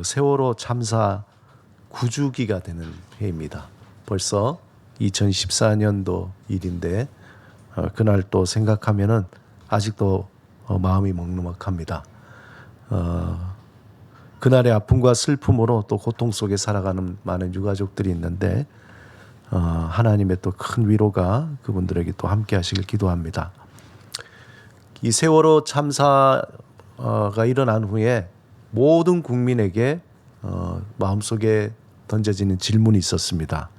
세월호 참사 9주기가 되는 해입니다. 벌써 2014년도 일인데 그날 또 생각하면은 아직도 마음이 먹먹합니다. 그날의 아픔과 슬픔으로 또 고통 속에 살아가는 많은 유가족들이 있는데 하나님의 또 큰 위로가 그분들에게 또 함께 하시길 기도합니다. 이 세월호 참사가 일어난 후에 모든 국민에게 마음속에 던져지는 질문이 있었습니다.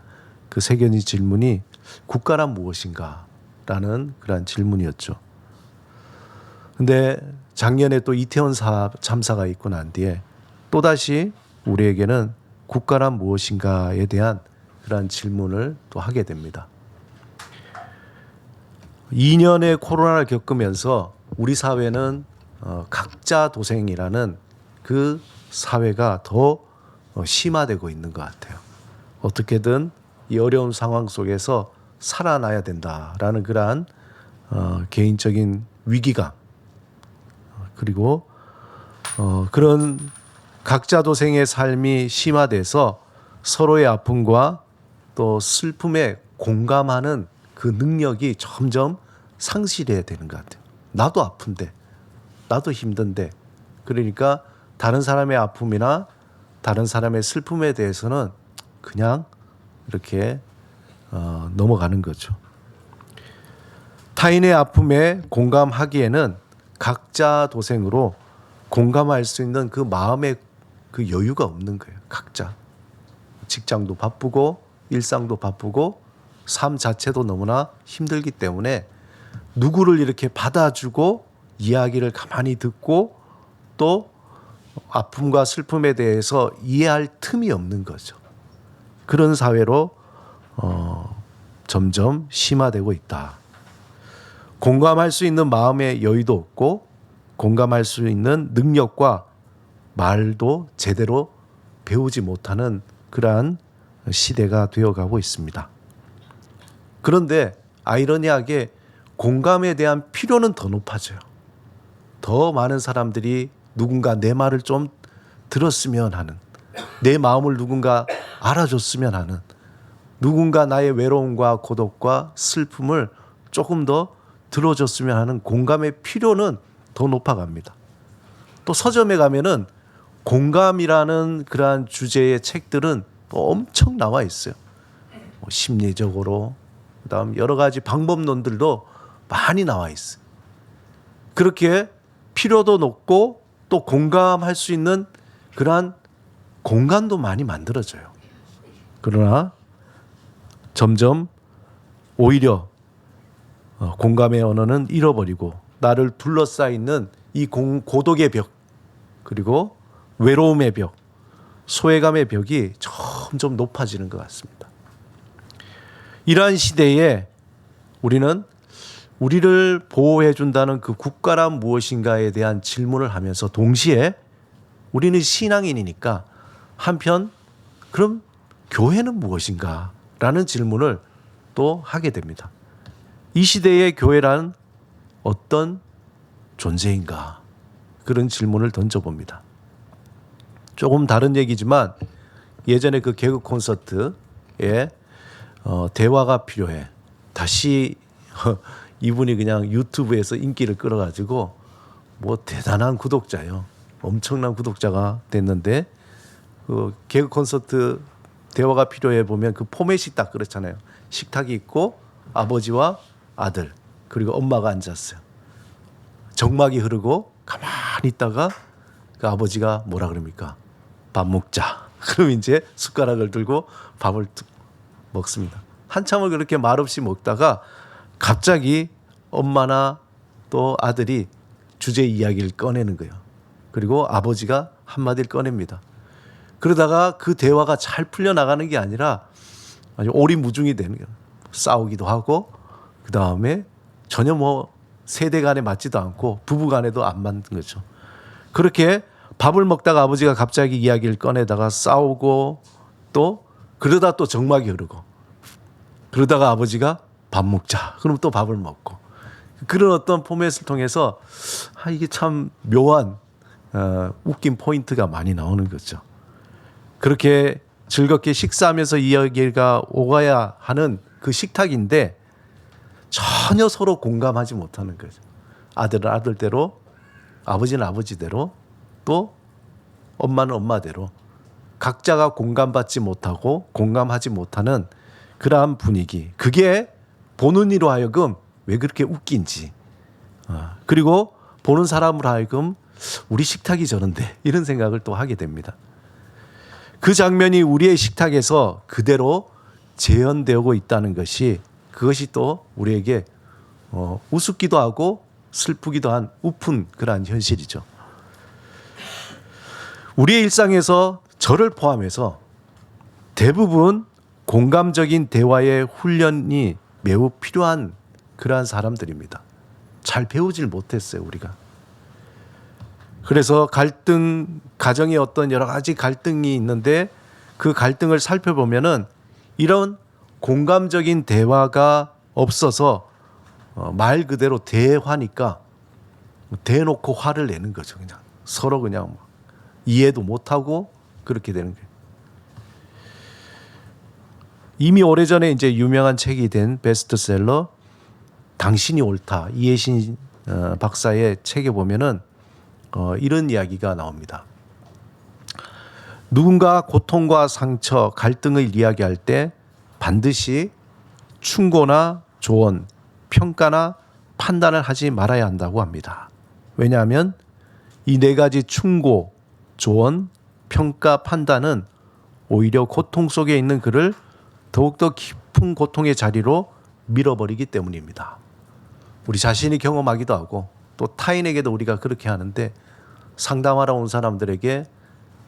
그 세 가지 질문이 국가란 무엇인가? 라는 그러한 질문이었죠. 근데 작년에 또 이태원 참사가 있고 난 뒤에 또다시 우리에게는 국가란 무엇인가에 대한 그러한 질문을 또 하게 됩니다. 2년의 코로나를 겪으면서 우리 사회는 각자 도생이라는 그 사회가 더 심화되고 있는 것 같아요. 어떻게든 이 어려운 상황 속에서 살아나야 된다라는 그러한 개인적인 위기감 그리고 그런 각자 도생의 삶이 심화돼서 서로의 아픔과 또 슬픔에 공감하는 그 능력이 점점 상실해야 되는 것 같아요. 나도 아픈데, 나도 힘든데, 그러니까 다른 사람의 아픔이나 다른 사람의 슬픔에 대해서는 그냥 이렇게 넘어가는 거죠. 타인의 아픔에 공감하기에는 각자 도생으로 공감할 수 있는 그 마음의 그 여유가 없는 거예요. 각자. 직장도 바쁘고 일상도 바쁘고 삶 자체도 너무나 힘들기 때문에 누구를 이렇게 받아주고 이야기를 가만히 듣고 또 아픔과 슬픔에 대해서 이해할 틈이 없는 거죠. 그런 사회로 점점 심화되고 있다. 공감할 수 있는 마음의 여유도 없고 공감할 수 있는 능력과 말도 제대로 배우지 못하는 그러한 시대가 되어가고 있습니다. 그런데 아이러니하게 공감에 대한 필요는 더 높아져요. 더 많은 사람들이 누군가 내 말을 좀 들었으면 하는, 내 마음을 누군가 알아줬으면 하는, 누군가 나의 외로움과 고독과 슬픔을 조금 더 들어줬으면 하는 공감의 필요는 더 높아갑니다. 또 서점에 가면은 공감이라는 그러한 주제의 책들은 또 엄청 나와 있어요. 심리적으로, 그다음 여러 가지 방법론들도 많이 나와 있어요. 그렇게 필요도 높고 또 공감할 수 있는 그러한 공간도 많이 만들어져요. 그러나 점점 오히려 공감의 언어는 잃어버리고 나를 둘러싸이는 이 고독의 벽 그리고 외로움의 벽, 소외감의 벽이 점점 높아지는 것 같습니다. 이러한 시대에 우리는 우리를 보호해 준다는 그 국가란 무엇인가에 대한 질문을 하면서 동시에 우리는 신앙인이니까 한편 그럼 교회는 무엇인가? 라는 질문을 또 하게 됩니다. 이 시대의 교회란 어떤 존재인가? 그런 질문을 던져봅니다. 조금 다른 얘기지만 예전에 그 개그 콘서트에 대화가 필요해. 다시 이분이 그냥 유튜브에서 인기를 끌어가지고 뭐 대단한 구독자예요. 엄청난 구독자가 됐는데 그 개그 콘서트 대화가 필요해 보면 그 포맷이 딱 그렇잖아요. 식탁이 있고 아버지와 아들 그리고 엄마가 앉았어요. 정막이 흐르고 가만히 있다가 그 아버지가 뭐라 그럽니까? 밥 먹자. 그럼 이제 숟가락을 들고 밥을 먹습니다. 한참을 그렇게 말없이 먹다가 갑자기 엄마나 또 아들이 주제 이야기를 꺼내는 거예요. 그리고 아버지가 한마디를 꺼냅니다. 그러다가 그 대화가 잘 풀려나가는 게 아니라 아주 오리무중이 되는 거예요. 싸우기도 하고 그 다음에 전혀 뭐 세대 간에 맞지도 않고 부부 간에도 안 맞는 거죠. 그렇게 밥을 먹다가 아버지가 갑자기 이야기를 꺼내다가 싸우고 또 그러다 또 정막이 흐르고 그러다가 아버지가 밥 먹자. 그럼 또 밥을 먹고 그런 어떤 포맷을 통해서 이게 참 묘한 웃긴 포인트가 많이 나오는 거죠. 그렇게 즐겁게 식사하면서 이야기가 오가야 하는 그 식탁인데 전혀 서로 공감하지 못하는 거죠. 아들은 아들대로, 아버지는 아버지대로, 또 엄마는 엄마대로 각자가 공감받지 못하고 공감하지 못하는 그러한 분위기. 그게 보는 이로 하여금 왜 그렇게 웃긴지, 그리고 보는 사람으로 하여금 우리 식탁이 저런데 이런 생각을 또 하게 됩니다. 그 장면이 우리의 식탁에서 그대로 재현되고 있다는 것이, 그것이 또 우리에게 우습기도 하고 슬프기도 한 우픈 그러한 현실이죠. 우리의 일상에서 저를 포함해서 대부분 공감적인 대화의 훈련이 매우 필요한 그러한 사람들입니다. 잘 배우질 못했어요, 우리가. 그래서 가정에 어떤 여러 가지 갈등이 있는데 그 갈등을 살펴보면은 이런 공감적인 대화가 없어서 말 그대로 대화니까 대놓고 화를 내는 거죠. 그냥 서로 그냥 이해도 못하고 그렇게 되는 거예요. 이미 오래전에 이제 유명한 책이 된 베스트셀러 당신이 옳다, 이혜신 박사의 책에 보면은 이런 이야기가 나옵니다. 누군가 고통과 상처, 갈등을 이야기할 때 반드시 충고나 조언, 평가나 판단을 하지 말아야 한다고 합니다. 왜냐하면 이 네 가지 충고, 조언, 평가, 판단은 오히려 고통 속에 있는 그를 더욱더 깊은 고통의 자리로 밀어버리기 때문입니다. 우리 자신이 경험하기도 하고 또 타인에게도 우리가 그렇게 하는데, 상담하러 온 사람들에게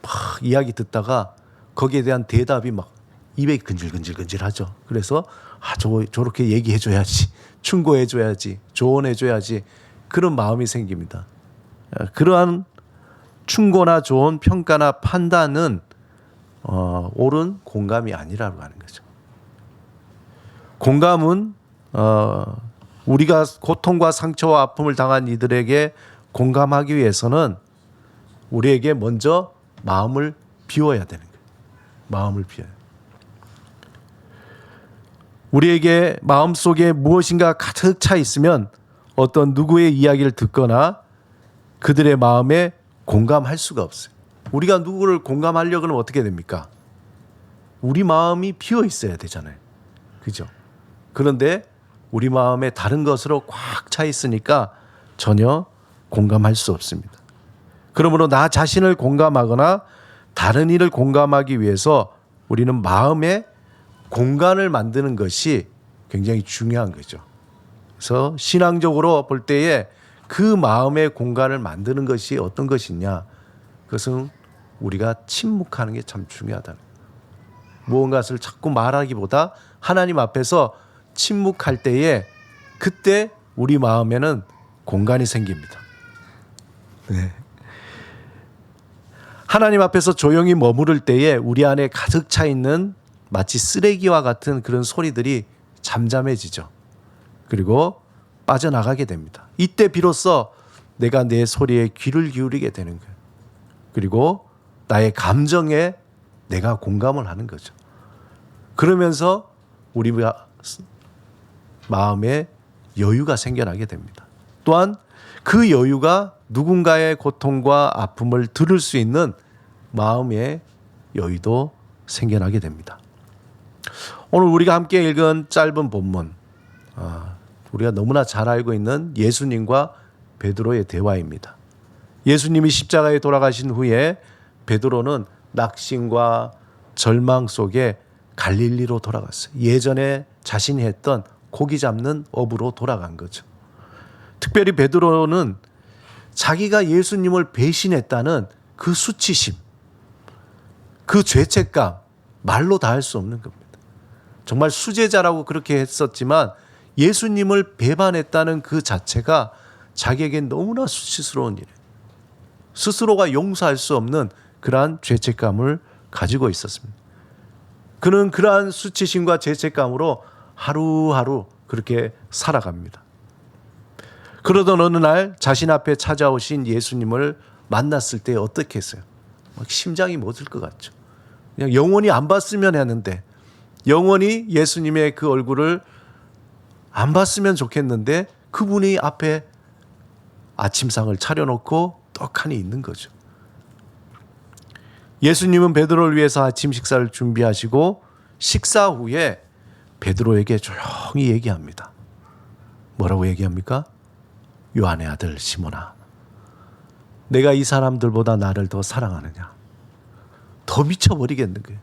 막 이야기 듣다가 거기에 대한 대답이 막 입에 근질근질하죠. 그래서 저렇게 얘기해줘야지, 충고해줘야지, 조언해줘야지, 그런 마음이 생깁니다. 그러한 충고나 조언, 평가나 판단은 옳은 공감이 아니라고 하는 거죠. 공감은 우리가 고통과 상처와 아픔을 당한 이들에게 공감하기 위해서는 우리에게 먼저 마음을 비워야 되는 거예요. 마음을 비워요. 우리에게 마음속에 무엇인가 가득 차 있으면 어떤 누구의 이야기를 듣거나 그들의 마음에 공감할 수가 없어요. 우리가 누구를 공감하려고 하면 어떻게 됩니까? 우리 마음이 비어 있어야 되잖아요. 그죠? 그런데 우리 마음에 다른 것으로 꽉 차 있으니까 전혀 공감할 수 없습니다. 그러므로 나 자신을 공감하거나 다른 이를 공감하기 위해서 우리는 마음에 공간을 만드는 것이 굉장히 중요한 거죠. 그래서 신앙적으로 볼 때에 그 마음의 공간을 만드는 것이 어떤 것이냐, 그것은 우리가 침묵하는 게 참 중요하다. 무언가를 자꾸 말하기보다 하나님 앞에서 침묵할 때에 그때 우리 마음에는 공간이 생깁니다. 네. 하나님 앞에서 조용히 머무를 때에 우리 안에 가득 차 있는 마치 쓰레기와 같은 그런 소리들이 잠잠해지죠. 그리고 빠져나가게 됩니다. 이때 비로소 내가 내 소리에 귀를 기울이게 되는 거예요. 그리고 나의 감정에 내가 공감을 하는 거죠. 그러면서 우리 마음에 여유가 생겨나게 됩니다. 또한 그 여유가 누군가의 고통과 아픔을 들을 수 있는 마음의 여유도 생겨나게 됩니다. 오늘 우리가 함께 읽은 짧은 본문, 우리가 너무나 잘 알고 있는 예수님과 베드로의 대화입니다. 예수님이 십자가에 돌아가신 후에 베드로는 낙심과 절망 속에 갈릴리로 돌아갔어요. 예전에 자신이 했던 고기 잡는 업으로 돌아간 거죠. 특별히 베드로는 자기가 예수님을 배신했다는 그 수치심, 그 죄책감, 말로 다 할 수 없는 겁니다. 정말 수제자라고 그렇게 했었지만 예수님을 배반했다는 그 자체가 자기에겐 너무나 수치스러운 일이에요. 스스로가 용서할 수 없는 그러한 죄책감을 가지고 있었습니다. 그는 그러한 수치심과 죄책감으로 하루하루 그렇게 살아갑니다. 그러던 어느 날 자신 앞에 찾아오신 예수님을 만났을 때 어떻게 했어요? 막 심장이 멎을 것 같죠. 그냥 영원히 안 봤으면 했는데, 영원히 예수님의 그 얼굴을 안 봤으면 좋겠는데 그분이 앞에 아침상을 차려놓고 떡하니 있는 거죠. 예수님은 베드로를 위해서 아침 식사를 준비하시고 식사 후에 베드로에게 조용히 얘기합니다. 뭐라고 얘기합니까? 요한의 아들 시몬아, 내가 이 사람들보다 나를 더 사랑하느냐? 더 미쳐버리겠는 거예요.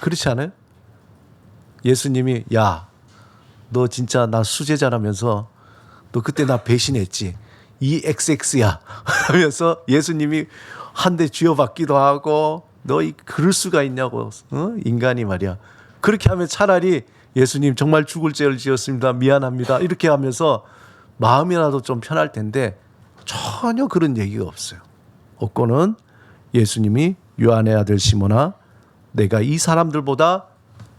그렇지 않아요? 예수님이 야, 너 진짜 나 수제자라면서 너 그때 나 배신했지? 이 XX야 하면서 예수님이 한 대 쥐어받기도 하고 너 그럴 수가 있냐고, 인간이 말이야. 그렇게 하면 차라리 예수님 정말 죽을 죄를 지었습니다, 미안합니다 이렇게 하면서 마음이라도 좀 편할 텐데 전혀 그런 얘기가 없어요. 없고는 예수님이 요한의 아들 시몬아, 내가 이 사람들보다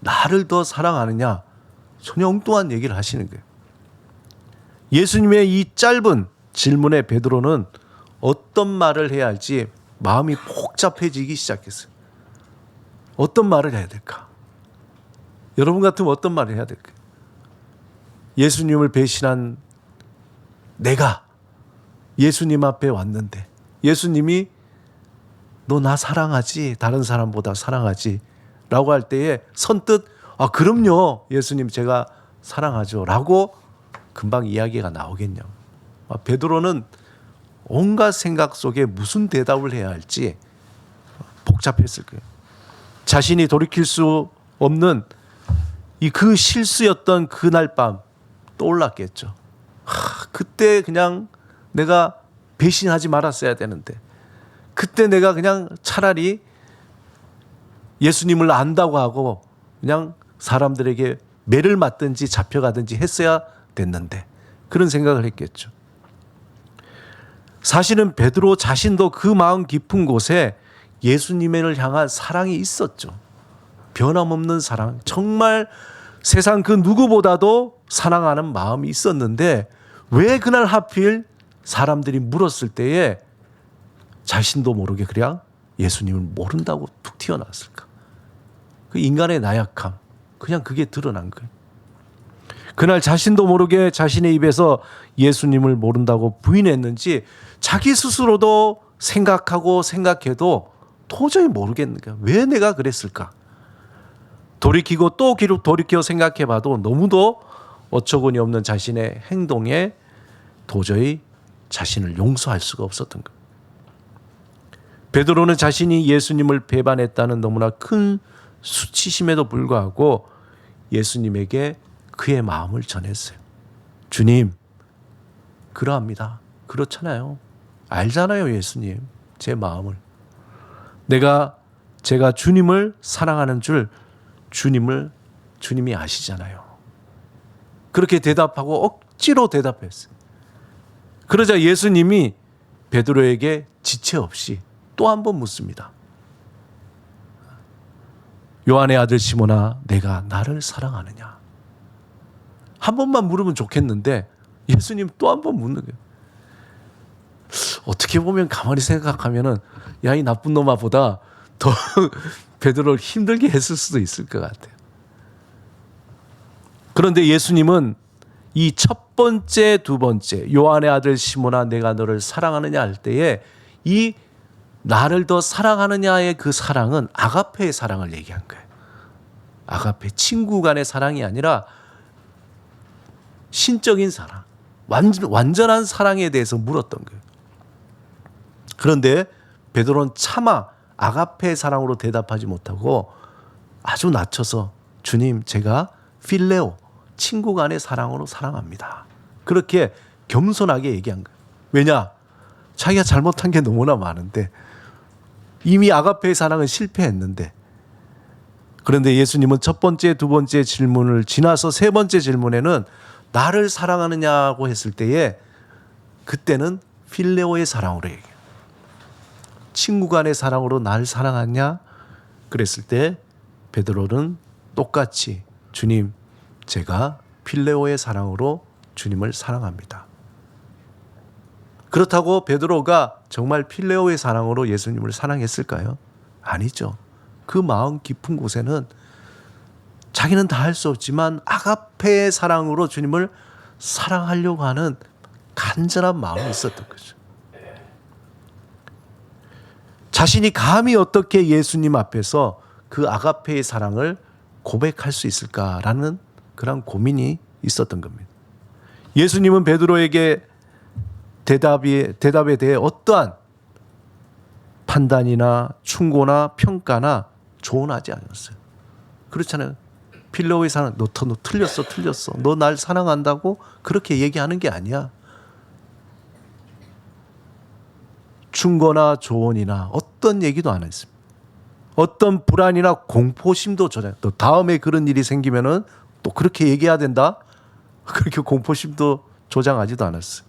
나를 더 사랑하느냐? 전혀 엉뚱한 얘기를 하시는 거예요. 예수님의 이 짧은 질문에 베드로는 어떤 말을 해야 할지 마음이 복잡해지기 시작했어요. 어떤 말을 해야 될까? 여러분 같으면 어떤 말을 해야 될까요? 예수님을 배신한 내가 예수님 앞에 왔는데 예수님이 너 나 사랑하지? 다른 사람보다 사랑하지? 라고 할 때에 선뜻 그럼요 예수님 제가 사랑하죠 라고 금방 이야기가 나오겠냐. 베드로는 온갖 생각 속에 무슨 대답을 해야 할지 복잡했을 거예요. 자신이 돌이킬 수 없는 그 실수였던 그날 밤 떠올랐겠죠. 그때 그냥 내가 배신하지 말았어야 되는데, 그때 내가 그냥 차라리 예수님을 안다고 하고 그냥 사람들에게 매를 맞든지 잡혀가든지 했어야 됐는데, 그런 생각을 했겠죠. 사실은 베드로 자신도 그 마음 깊은 곳에 예수님을 향한 사랑이 있었죠. 변함없는 사랑, 정말 세상 그 누구보다도 사랑하는 마음이 있었는데 왜 그날 하필 사람들이 물었을 때에 자신도 모르게 그냥 예수님을 모른다고 툭 튀어나왔을까? 그 인간의 나약함, 그냥 그게 드러난 거예요. 그날 자신도 모르게 자신의 입에서 예수님을 모른다고 부인했는지 자기 스스로도 생각해도 도저히 모르겠는 거야. 왜 내가 그랬을까? 돌이키고 또 돌이켜 생각해봐도 너무도 어처구니 없는 자신의 행동에 도저히 자신을 용서할 수가 없었던 거예요. 베드로는 자신이 예수님을 배반했다는 너무나 큰 수치심에도 불구하고 예수님에게 그의 마음을 전했어요. 주님, 그러합니다. 그렇잖아요. 알잖아요, 예수님. 제 마음을. 제가 주님을 사랑하는 줄 주님이 아시잖아요. 그렇게 대답하고 억지로 대답했어요. 그러자 예수님이 베드로에게 지체 없이 또 한 번 묻습니다. 요한의 아들 시몬아, 내가 나를 사랑하느냐? 한 번만 물으면 좋겠는데 예수님 또 한 번 묻는 거예요. 어떻게 보면 가만히 생각하면은 야, 이 나쁜 놈아 보다 더 베드로를 힘들게 했을 수도 있을 것 같아요. 그런데 예수님은 이 첫 번째, 두 번째, 요한의 아들 시몬아, 내가 너를 사랑하느냐 할 때에 이 나를 더 사랑하느냐의 그 사랑은 아가페의 사랑을 얘기한 거예요. 아가페, 친구 간의 사랑이 아니라 신적인 사랑, 완전한 사랑에 대해서 물었던 거예요. 그런데 베드로는 차마 아가페의 사랑으로 대답하지 못하고 아주 낮춰서 주님, 제가 필레오, 친구 간의 사랑으로 사랑합니다. 그렇게 겸손하게 얘기한 거예요. 왜냐? 자기가 잘못한 게 너무나 많은데, 이미 아가페의 사랑은 실패했는데. 그런데 예수님은 첫 번째, 두 번째 질문을 지나서 세 번째 질문에는 나를 사랑하느냐고 했을 때에 그때는 필레오의 사랑으로 얘기해요. 친구 간의 사랑으로 나를 사랑하냐? 그랬을 때 베드로는 똑같이 주님, 제가 필레오의 사랑으로 주님을 사랑합니다. 그렇다고 베드로가 정말 필레오의 사랑으로 예수님을 사랑했을까요? 아니죠. 그 마음 깊은 곳에는 자기는 다 할 수 없지만 아가페의 사랑으로 주님을 사랑하려고 하는 간절한 마음이 있었던 거죠. 자신이 감히 어떻게 예수님 앞에서 그 아가페의 사랑을 고백할 수 있을까라는 그런 고민이 있었던 겁니다. 예수님은 베드로에게 대답에 대해 어떠한 판단이나 충고나 평가나 조언하지 않았어요. 그렇잖아요. 필로의 사랑, 너 틀렸어. 너 날 사랑한다고 그렇게 얘기하는 게 아니야. 충고나 조언이나 어떤 얘기도 안 했습니다. 어떤 불안이나 공포심도 조장. 또 다음에 그런 일이 생기면은 또 그렇게 얘기해야 된다. 그렇게 공포심도 조장하지도 않았어요.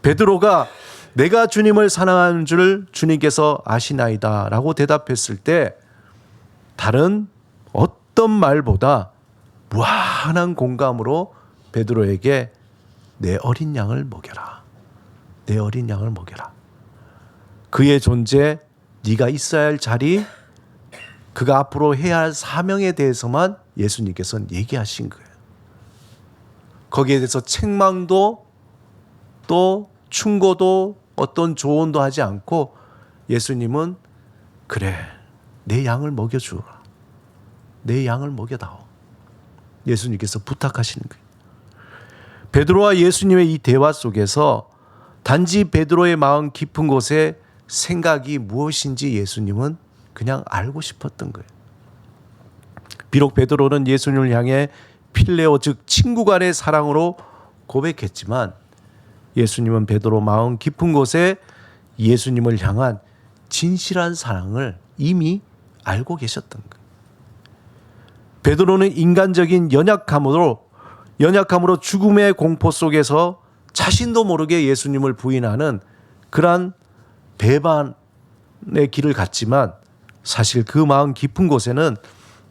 베드로가 내가 주님을 사랑하는 줄 주님께서 아시나이다라고 대답했을 때 다른 어떤 말보다 무한한 공감으로 베드로에게 내 어린 양을 먹여라. 내 어린 양을 먹여라. 그의 존재, 네가 있어야 할 자리, 그가 앞으로 해야 할 사명에 대해서만 예수님께서는 얘기하신 거예요. 거기에 대해서 책망도 또 충고도 어떤 조언도 하지 않고 예수님은 그래, 내 양을 먹여주라. 내 양을 먹여다오. 예수님께서 부탁하시는 거예요. 베드로와 예수님의 이 대화 속에서 단지 베드로의 마음 깊은 곳에 생각이 무엇인지 예수님은 그냥 알고 싶었던 거예요. 비록 베드로는 예수님을 향해 필레오 즉 친구 간의 사랑으로 고백했지만 예수님은 베드로 마음 깊은 곳에 예수님을 향한 진실한 사랑을 이미 알고 계셨던 거예요. 베드로는 인간적인 연약함으로 죽음의 공포 속에서 자신도 모르게 예수님을 부인하는 그러한 배반의 길을 갔지만 사실 그 마음 깊은 곳에는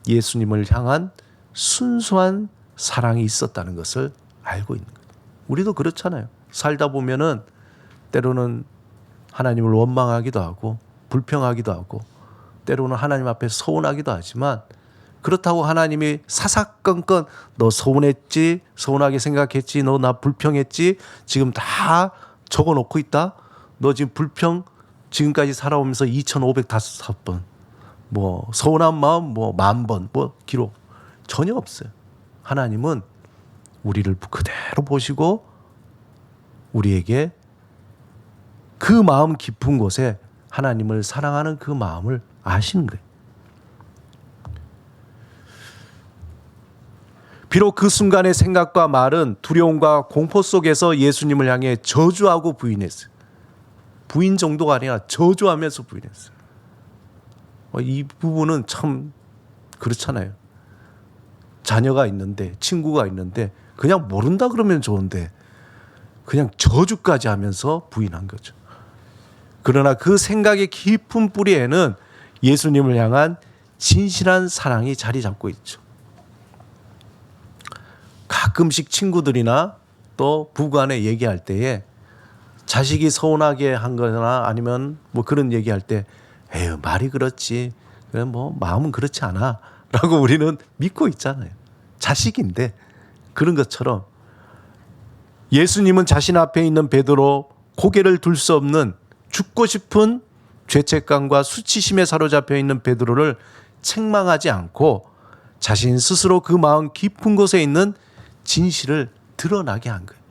예수님을 향한 순수한 사랑이 있었다는 것을 알고 있는 거예요. 우리도 그렇잖아요. 살다 보면은 때로는 하나님을 원망하기도 하고 불평하기도 하고 때로는 하나님 앞에 서운하기도 하지만 그렇다고 하나님이 사사건건 너 서운했지, 서운하게 생각했지, 너 나 불평했지, 지금 다 적어놓고 있다. 너 지금 불평 지금까지 살아오면서 2505번 뭐 서운한 마음 뭐 10,000번 뭐 기록 전혀 없어요. 하나님은 우리를 그대로 보시고 우리에게 그 마음 깊은 곳에 하나님을 사랑하는 그 마음을 아시는 거예요. 비록 그 순간의 생각과 말은 두려움과 공포 속에서 예수님을 향해 저주하고 부인했어요. 부인 정도가 아니라 저주하면서 부인했어요. 이 부분은 참 그렇잖아요. 자녀가 있는데 친구가 있는데 그냥 모른다 그러면 좋은데 그냥 저주까지 하면서 부인한 거죠. 그러나 그 생각의 깊은 뿌리에는 예수님을 향한 진실한 사랑이 자리 잡고 있죠. 가끔씩 친구들이나 또 부부간에 얘기할 때에 자식이 서운하게 한 거나 아니면 뭐 그런 얘기할 때 에휴 말이 그렇지 그래 뭐 마음은 그렇지 않아 라고 우리는 믿고 있잖아요. 자식인데 그런 것처럼 예수님은 자신 앞에 있는 베드로 고개를 들 수 없는 죽고 싶은 죄책감과 수치심에 사로잡혀 있는 베드로를 책망하지 않고 자신 스스로 그 마음 깊은 곳에 있는 진실을 드러나게 한 거예요.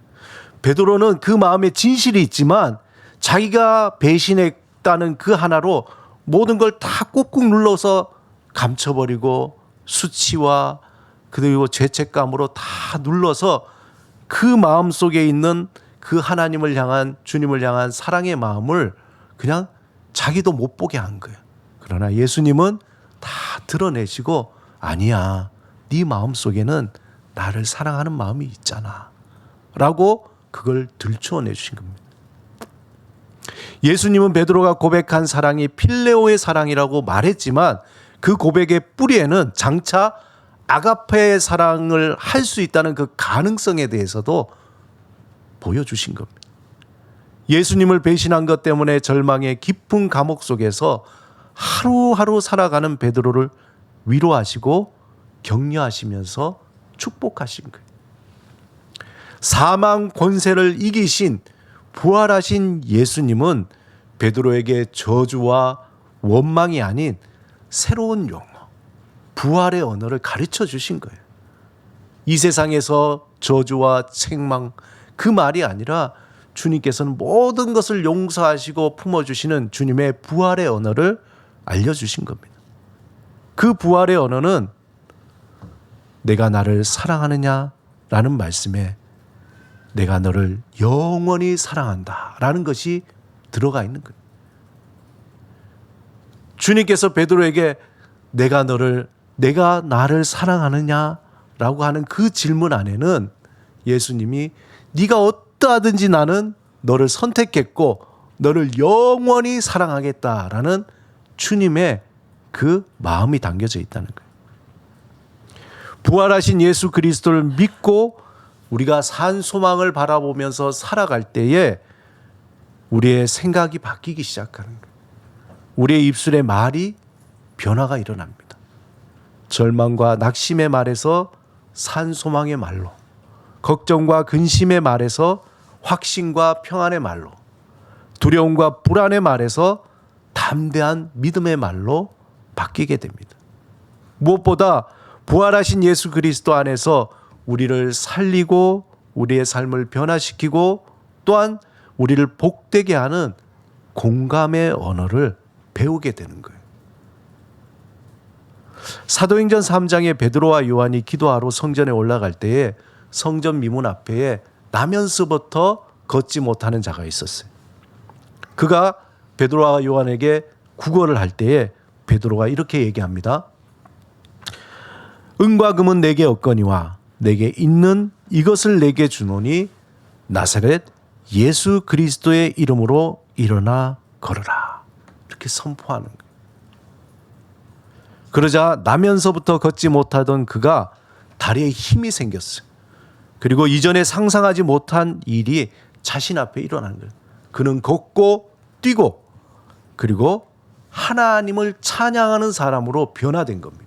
베드로는 그 마음에 진실이 있지만 자기가 배신했다는 그 하나로 모든 걸 다 꾹꾹 눌러서 감춰버리고 수치와 그리고 죄책감으로 다 눌러서 그 마음 속에 있는 그 하나님을 향한 주님을 향한 사랑의 마음을 그냥 자기도 못 보게 한 거예요. 그러나 예수님은 다 드러내시고 아니야 네 마음 속에는 나를 사랑하는 마음이 있잖아 라고 그걸 들추어내 주신 겁니다. 예수님은 베드로가 고백한 사랑이 필레오의 사랑이라고 말했지만 그 고백의 뿌리에는 장차 아가페의 사랑을 할 수 있다는 그 가능성에 대해서도 보여주신 겁니다. 예수님을 배신한 것 때문에 절망의 깊은 감옥 속에서 하루하루 살아가는 베드로를 위로하시고 격려하시면서 축복하신 거예요. 사망 권세를 이기신 부활하신 예수님은 베드로에게 저주와 원망이 아닌 새로운 용어, 부활의 언어를 가르쳐 주신 거예요. 이 세상에서 저주와 책망, 그 말이 아니라 주님께서는 모든 것을 용서하시고 품어주시는 주님의 부활의 언어를 알려주신 겁니다. 그 부활의 언어는 내가 나를 사랑하느냐라는 말씀에 내가 너를 영원히 사랑한다라는 것이 들어가 있는 거예요. 주님께서 베드로에게 내가 나를 사랑하느냐라고 하는 그 질문 안에는 예수님이 네가 어떠하든지 나는 너를 선택했고 너를 영원히 사랑하겠다라는 주님의 그 마음이 담겨져 있다는 거예요. 부활하신 예수 그리스도를 믿고 우리가 산 소망을 바라보면서 살아갈 때에 우리의 생각이 바뀌기 시작하는 거예요. 우리의 입술의 말이 변화가 일어납니다. 절망과 낙심의 말에서 산 소망의 말로, 걱정과 근심의 말에서 확신과 평안의 말로, 두려움과 불안의 말에서 담대한 믿음의 말로 바뀌게 됩니다. 무엇보다 부활하신 예수 그리스도 안에서 우리를 살리고 우리의 삶을 변화시키고 또한 우리를 복되게 하는 공감의 언어를 배우게 되는 거예요. 사도행전 3장에 베드로와 요한이 기도하러 성전에 올라갈 때에 성전 미문 앞에 나면서부터 걷지 못하는 자가 있었어요. 그가 베드로와 요한에게 구걸을 할 때에 베드로가 이렇게 얘기합니다. 은과 금은 내게 없거니와 내게 있는 이것을 내게 주노니 나사렛 예수 그리스도의 이름으로 일어나 걸으라. 이렇게 선포하는 거예요. 그러자 나면서부터 걷지 못하던 그가 다리에 힘이 생겼어요. 그리고 이전에 상상하지 못한 일이 자신 앞에 일어나는 거예요. 그는 걷고 뛰고 그리고 하나님을 찬양하는 사람으로 변화된 겁니다.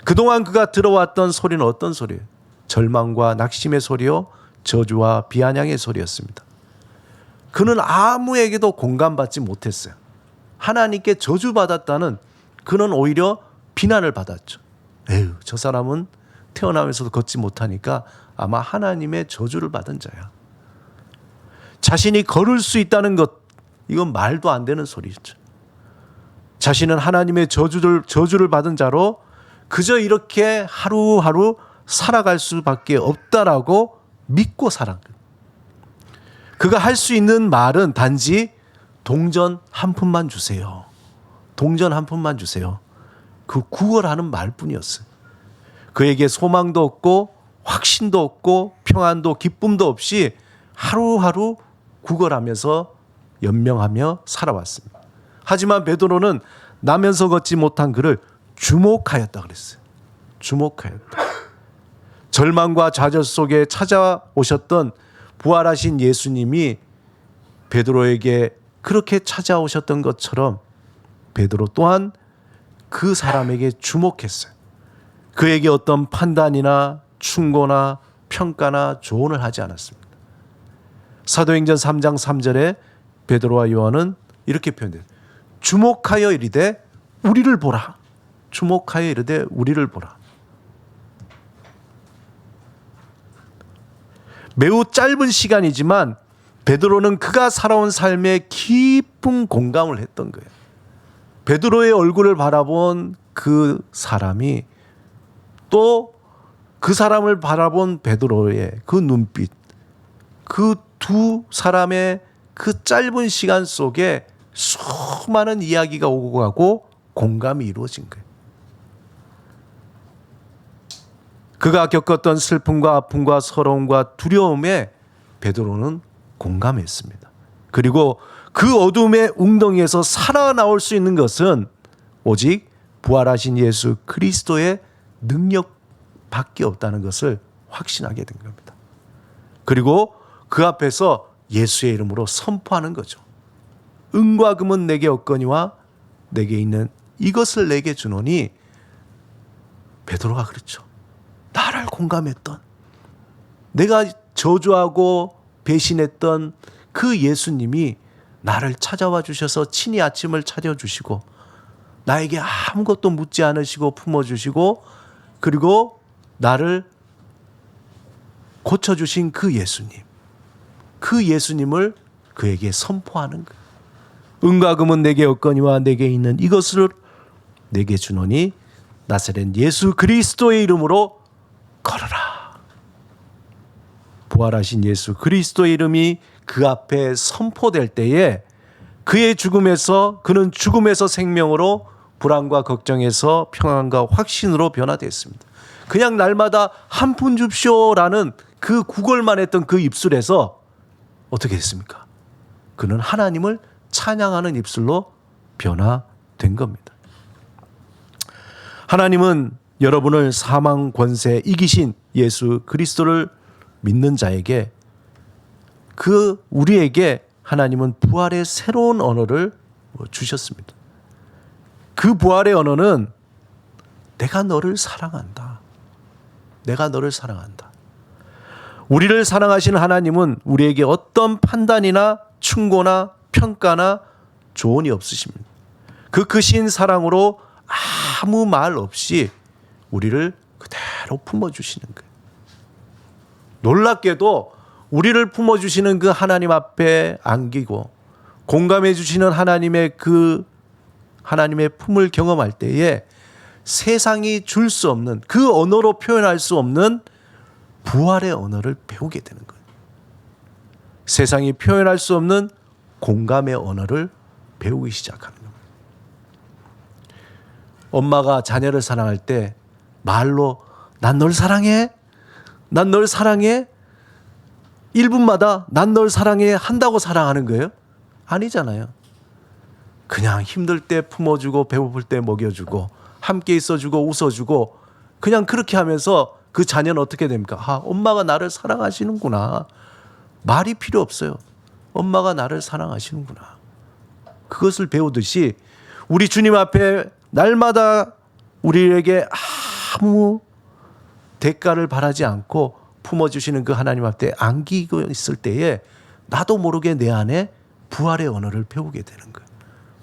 그동안 그가 들어왔던 소리는 어떤 소리예요? 절망과 낙심의 소리요, 저주와 비아냥의 소리였습니다. 그는 아무에게도 공감받지 못했어요. 하나님께 저주받았다는 그는 오히려 비난을 받았죠. 에휴, 저 사람은 태어나면서도 걷지 못하니까 아마 하나님의 저주를 받은 자야. 자신이 걸을 수 있다는 것, 이건 말도 안 되는 소리죠. 자신은 하나님의 저주를 받은 자로 그저 이렇게 하루하루 살아갈 수밖에 없다라고 믿고 살았어요. 그가 할 수 있는 말은 단지 동전 한 푼만 주세요. 동전 한 푼만 주세요. 그 구걸하는 말뿐이었어요. 그에게 소망도 없고 확신도 없고 평안도 기쁨도 없이 하루하루 구걸하면서 연명하며 살아왔습니다. 하지만 베드로는 나면서 걷지 못한 그를 주목하였다 그랬어요. 주목하였다. 절망과 좌절 속에 찾아오셨던 부활하신 예수님이 베드로에게 그렇게 찾아오셨던 것처럼 베드로 또한 그 사람에게 주목했어요. 그에게 어떤 판단이나 충고나 평가나 조언을 하지 않았습니다. 사도행전 3장 3절에 베드로와 요한은 이렇게 표현돼요. 주목하여 이르되 우리를 보라. 주목하여 이르되 우리를 보라. 매우 짧은 시간이지만 베드로는 그가 살아온 삶에 깊은 공감을 했던 거예요. 베드로의 얼굴을 바라본 그 사람이 또 그 사람을 바라본 베드로의 그 눈빛, 그 두 사람의 그 짧은 시간 속에 수많은 이야기가 오고 가고 공감이 이루어진 거예요. 그가 겪었던 슬픔과 아픔과 서러움과 두려움에 베드로는 공감했습니다. 그리고 그 어둠의 웅덩이에서 살아나올 수 있는 것은 오직 부활하신 예수 그리스도의 능력밖에 없다는 것을 확신하게 된 겁니다. 그리고 그 앞에서 예수의 이름으로 선포하는 거죠. 은과 금은 내게 없거니와 내게 있는 이것을 내게 주노니, 베드로가 그랬죠. 나를 공감했던, 내가 저주하고 배신했던 그 예수님이 나를 찾아와 주셔서 친히 아침을 차려주시고 나에게 아무것도 묻지 않으시고 품어주시고 그리고 나를 고쳐주신 그 예수님, 그 예수님을 그에게 선포하는 거예요. 은과 금은 내게 없거니와 내게 있는 이것을 내게 주노니 나사렛 예수 그리스도의 이름으로 걸어라. 부활하신 예수 그리스도의 이름이 그 앞에 선포될 때에 그의 죽음에서, 그는 죽음에서 생명으로, 불안과 걱정에서 평안과 확신으로 변화됐습니다. 그냥 날마다 한 푼 줍쇼라는 그 구걸만 했던 그 입술에서 어떻게 됐습니까? 그는 하나님을 찬양하는 입술로 변화된 겁니다. 하나님은 여러분을 사망 권세 이기신 예수 그리스도를 믿는 자에게, 우리에게 하나님은 부활의 새로운 언어를 주셨습니다. 그 부활의 언어는 내가 너를 사랑한다. 내가 너를 사랑한다. 우리를 사랑하시는 하나님은 우리에게 어떤 판단이나 충고나 평가나 조언이 없으십니다. 그 크신 사랑으로 아무 말 없이 우리를 그대로 품어주시는 거예요. 놀랍게도 우리를 품어주시는 그 하나님 앞에 안기고 공감해 주시는 하나님의 품을 경험할 때에 세상이 줄 수 없는, 그 언어로 표현할 수 없는 부활의 언어를 배우게 되는 거예요. 세상이 표현할 수 없는 공감의 언어를 배우기 시작하는 거예요. 엄마가 자녀를 사랑할 때 말로 난 널 사랑해, 난 널 사랑해, 1분마다 난 널 사랑해 한다고 사랑하는 거예요? 아니잖아요. 그냥 힘들 때 품어주고 배고플 때 먹여주고 함께 있어주고 웃어주고 그냥 그렇게 하면서 그 자녀는 어떻게 됩니까? 아, 엄마가 나를 사랑하시는구나. 말이 필요 없어요. 엄마가 나를 사랑하시는구나. 그것을 배우듯이 우리 주님 앞에 날마다 우리에게 아무 대가를 바라지 않고 품어주시는 그 하나님 앞에 안기고 있을 때에 나도 모르게 내 안에 부활의 언어를 배우게 되는 거예요.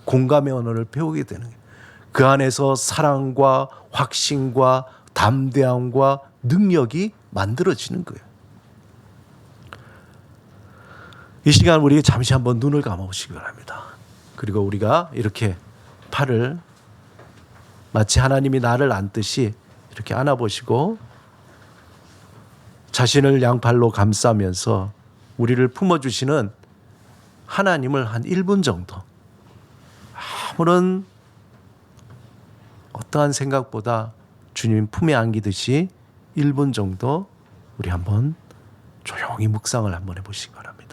공감의 언어를 배우게 되는 거예요. 그 안에서 사랑과 확신과 담대함과 능력이 만들어지는 거예요. 이 시간 우리 잠시 한번 눈을 감아보시기 바랍니다. 그리고 우리가 이렇게 팔을 마치 하나님이 나를 안듯이 이렇게 안아보시고 자신을 양팔로 감싸면서 우리를 품어주시는 하나님을 한 1분 정도, 아무런 어떠한 생각보다 주님 품에 안기듯이 1분 정도 우리 한번 조용히 묵상을 한번 해보시기 바랍니다.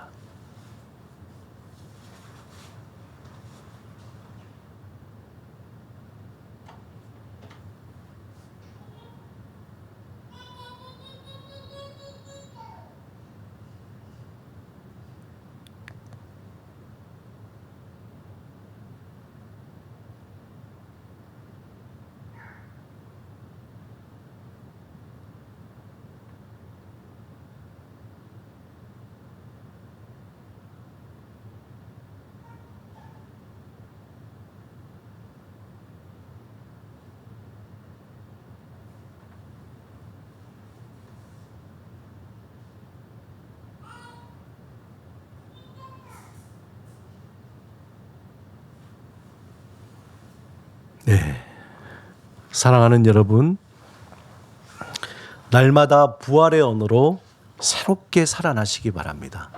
네, 사랑하는 여러분, 날마다 부활의 언어로 새롭게 살아나시기 바랍니다.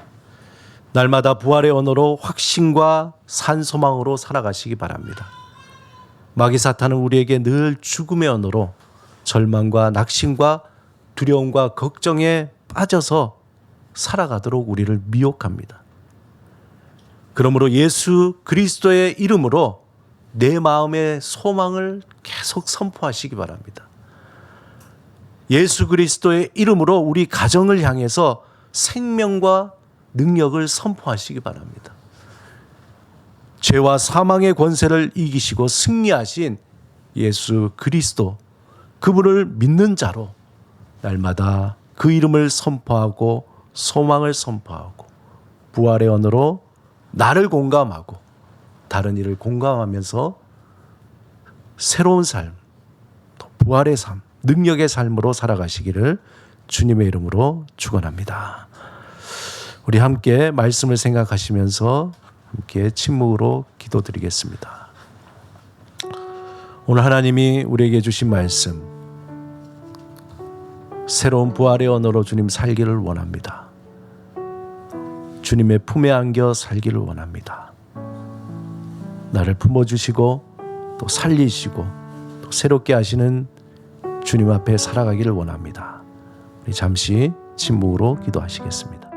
날마다 부활의 언어로 확신과 산소망으로 살아가시기 바랍니다. 마귀 사탄은 우리에게 늘 죽음의 언어로 절망과 낙심과 두려움과 걱정에 빠져서 살아가도록 우리를 미혹합니다. 그러므로 예수 그리스도의 이름으로 내 마음의 소망을 계속 선포하시기 바랍니다. 예수 그리스도의 이름으로 우리 가정을 향해서 생명과 능력을 선포하시기 바랍니다. 죄와 사망의 권세를 이기시고 승리하신 예수 그리스도, 그분을 믿는 자로 날마다 그 이름을 선포하고 소망을 선포하고 부활의 언어로 나를 공감하고 다른 이를 공감하면서 새로운 삶, 또 부활의 삶, 능력의 삶으로 살아가시기를 주님의 이름으로 축원합니다. 우리 함께 말씀을 생각하시면서 함께 침묵으로 기도드리겠습니다. 오늘 하나님이 우리에게 주신 말씀, 새로운 부활의 언어로 주님 살기를 원합니다. 주님의 품에 안겨 살기를 원합니다. 나를 품어주시고 또 살리시고 또 새롭게 하시는 주님 앞에 살아가기를 원합니다. 우리 잠시 침묵으로 기도하시겠습니다.